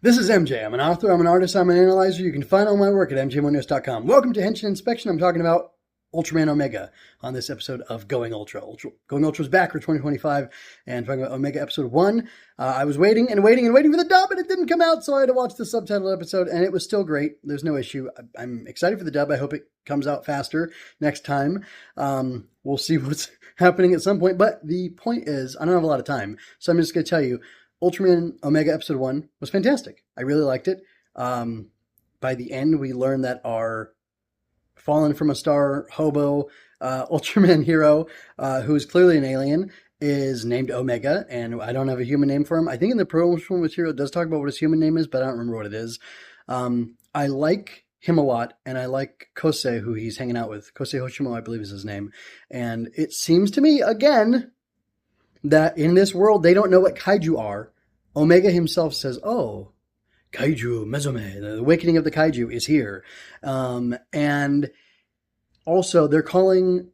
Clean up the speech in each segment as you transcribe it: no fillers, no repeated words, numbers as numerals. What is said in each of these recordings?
This is MJ. I'm an author, I'm an artist, I'm an analyzer. You can find all my work at mjmonews.com. Welcome to Henshin Inspection. I'm talking about Ultraman Omega on this episode of Going Ultra. Going Ultra is back for 2025 and talking about Omega episode 1. I was waiting and waiting and waiting for the dub and it didn't come out, so I had to watch the subtitled episode and it was still great. There's no issue. I'm excited for the dub. I hope it comes out faster next time. We'll see what's happening at some point, but the point is, I don't have a lot of time, so I'm just going to tell you, Ultraman Omega Episode 1 was fantastic. I really liked it. By the end, we learned that our fallen from a star hobo Ultraman hero, who's clearly an alien, is named Omega, and I don't have a human name for him. I think in the promotional material it does talk about what his human name is, but I don't remember what it is. I like him a lot, and I like Kosei, who he's hanging out with. Kosei Hoshimo, I believe is his name. And it seems to me, again, that in this world, they don't know what kaiju are. Omega himself says, oh, kaiju mezume, the awakening of the kaiju is here. And also, they're calling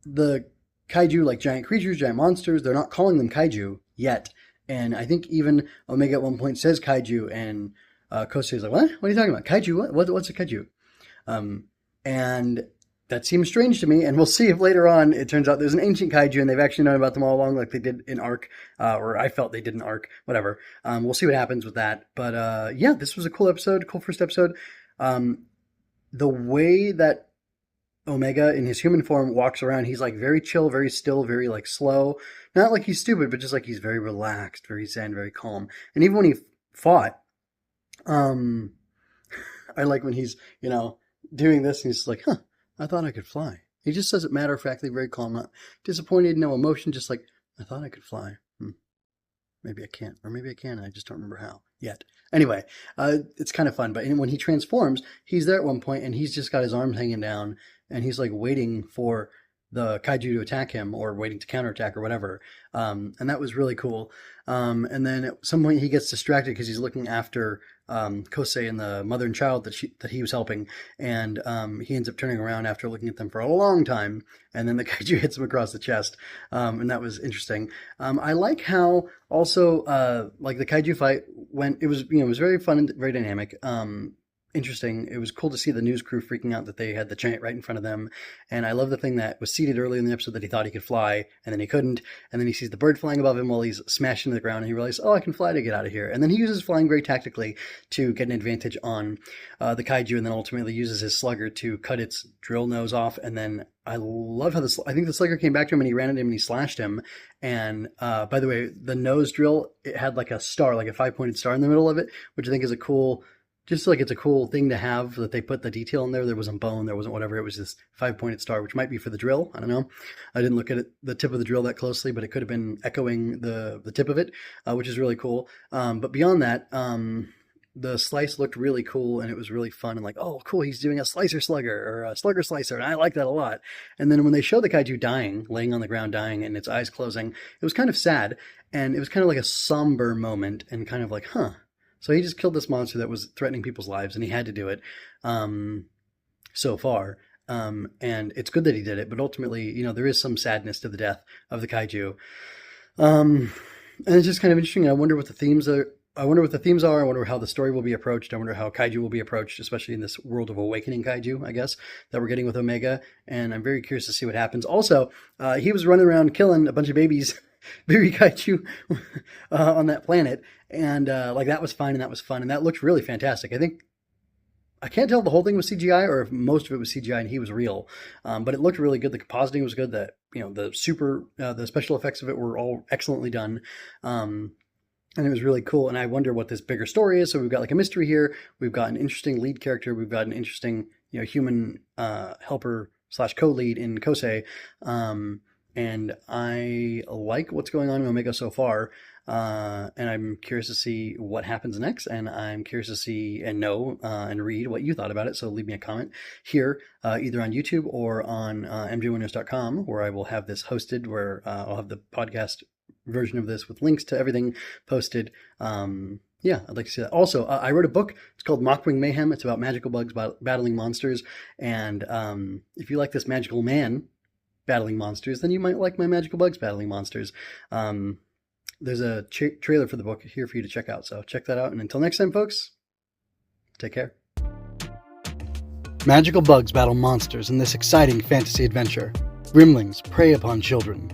the kaiju like giant creatures, giant monsters. They're not calling them kaiju yet. And I think even Omega at one point says kaiju, and Kosei is like, what? What are you talking about? Kaiju? What's a kaiju? And that seems strange to me, and we'll see if later on it turns out there's an ancient kaiju and they've actually known about them all along like they did in Arc, or I felt they did in Arc, whatever. We'll see what happens with that. But yeah, this was a cool episode, cool first episode. The way that Omega in his human form walks around, he's like very chill, very still, very like slow. Not like he's stupid, but just like he's very relaxed, very zen, very calm. And even when he fought, I like when he's, doing this and he's like, huh, I thought I could fly. He just says it matter-of-factly, very calm, not disappointed, no emotion, just like, I thought I could fly. Maybe I can't, or maybe I can, and I just don't remember how yet. Anyway, it's kind of fun, but when he transforms, he's there at one point, and he's just got his arms hanging down, and he's like waiting for the kaiju to attack him, or waiting to counterattack, or whatever. And that was really cool. And then at some point he gets distracted because he's looking after Kosei and the mother and child that he was helping, and he ends up turning around after looking at them for a long time, and then the kaiju hits him across the chest, and that was interesting. I like how also like the kaiju fight went. It was it was very fun and very dynamic. Interesting. It was cool to see the news crew freaking out that they had the giant right in front of them. And I love the thing that was seated early in the episode that he thought he could fly, and then he couldn't. And then he sees the bird flying above him while he's smashing to the ground, and he realizes, oh, I can fly to get out of here. And then he uses flying very tactically to get an advantage on the kaiju, and then ultimately uses his slugger to cut its drill nose off. And then I love how I think the slugger came back to him, and he ran at him, and he slashed him. And by the way, the nose drill, it had like a star, like a 5-pointed star in the middle of it, which I think is a cool... Just like it's a cool thing to have that they put the detail in there. There wasn't bone, there wasn't whatever. It was this 5-pointed star, which might be for the drill. I don't know. I didn't look at the tip of the drill that closely, but it could have been echoing the tip of it, which is really cool. But beyond that, the slice looked really cool, and it was really fun. And like, oh, cool, he's doing a slicer slugger or a slugger slicer, and I like that a lot. And then when they show the kaiju dying, laying on the ground dying, and its eyes closing, it was kind of sad, and it was kind of like a somber moment, and kind of like, huh. So he just killed this monster that was threatening people's lives, and he had to do it so far. And it's good that he did it, but ultimately, there is some sadness to the death of the kaiju. And it's just kind of interesting. I wonder what the themes are. I wonder how the story will be approached. I wonder how kaiju will be approached, especially in this world of awakening kaiju, I guess, that we're getting with Omega. And I'm very curious to see what happens. Also, he was running around killing a bunch of baby kaiju on that planet, and like that was fine, and that was fun, and that looked really fantastic. I can't tell if the whole thing was CGI or if most of it was CGI and he was real, but it looked really good. The compositing was good. The special effects of it were all excellently done. And it was really cool. And I wonder what this bigger story is. So we've got like a mystery here. We've got an interesting lead character. We've got an interesting, human helper / co-lead in Kosei. And I like what's going on in Omega so far. And I'm curious to see what happens next. And I'm curious to see and know and read what you thought about it. So leave me a comment here, either on YouTube or on mjwinners.com, where I will have this hosted, where I'll have the podcast version of this with links to everything posted. Yeah, I'd like to see that. Also, I wrote a book. It's called Mockwing Mayhem. It's about magical bugs battling monsters. And if you like this magical man battling monsters, then you might like my magical bugs battling monsters. there's a trailer for the book here for you to check out. So check that out. And until next time, folks, take care. Magical bugs battle monsters in this exciting fantasy adventure. Gremlings prey upon children.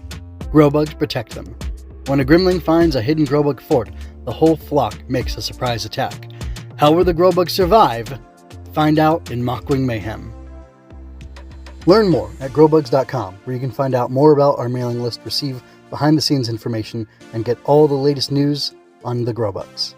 Growbugs protect them. When a gremlin finds a hidden growbug fort, the whole flock makes a surprise attack. How will the growbugs survive? Find out in Mockwing Mayhem. Learn more at growbugs.com, where you can find out more about our mailing list, receive behind-the-scenes information, and get all the latest news on the growbugs.